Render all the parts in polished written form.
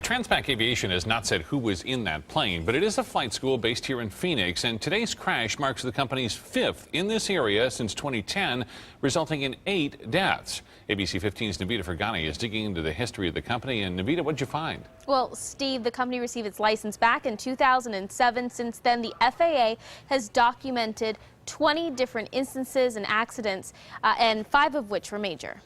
Transpac Aviation has not said who was in that plane, but it is a flight school based here in Phoenix, and today's crash marks the company's fifth in this area since 2010, resulting in 8 deaths. ABC 15's Navita Fergani is digging into the history of the company. And Navita, what'd you find? Well, Steve, the company received its license back in 2007. Since then, the FAA has documented 20 different instances and accidents, and 5 of which were major.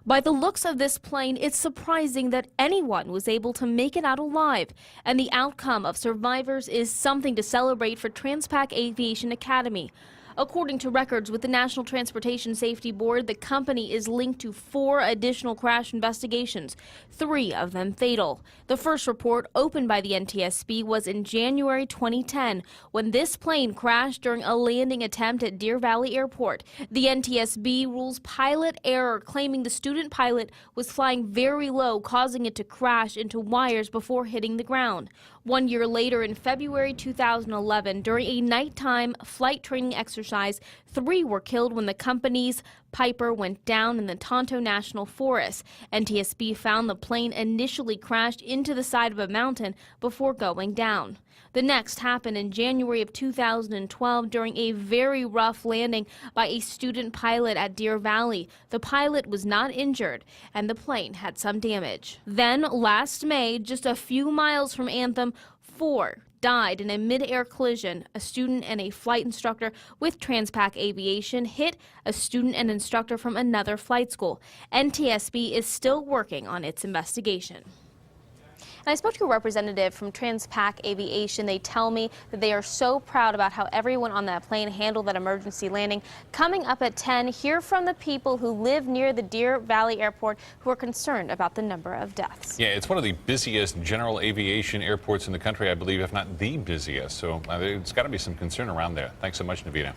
By the looks of this plane, it's surprising that anyone was able to make it out alive. And the outcome of survivors is something to celebrate for Transpac Aviation Academy. According to records with the National Transportation Safety Board, the company is linked to 4 additional crash investigations, 3 of them fatal. The first report opened by the NTSB was in January 2010, when this plane crashed during a landing attempt at Deer Valley Airport. The NTSB rules pilot error, claiming the student pilot was flying very low, causing it to crash into wires before hitting the ground. 1 year later, in February 2011, during a nighttime flight training exercise, 3 were killed when the company's Piper went down in the Tonto National Forest. NTSB found the plane initially crashed into the side of a mountain before going down. The next happened in January of 2012 during a very rough landing by a student pilot at Deer Valley. The pilot was not injured, and the plane had some damage. Then, last May, just a few miles from Anthem, 4 died in a mid-air collision. A student and a flight instructor with Transpac Aviation hit a student and instructor from another flight school. NTSB is still working on its investigation. And I spoke to a representative from Transpac Aviation. They tell me that they are so proud about how everyone on that plane handled that emergency landing. Coming up at 10, hear from the people who live near the Deer Valley Airport who are concerned about the number of deaths. Yeah, it's one of the busiest general aviation airports in the country, I believe, if not the busiest. So there's got to be some concern around there. Thanks so much, Navita.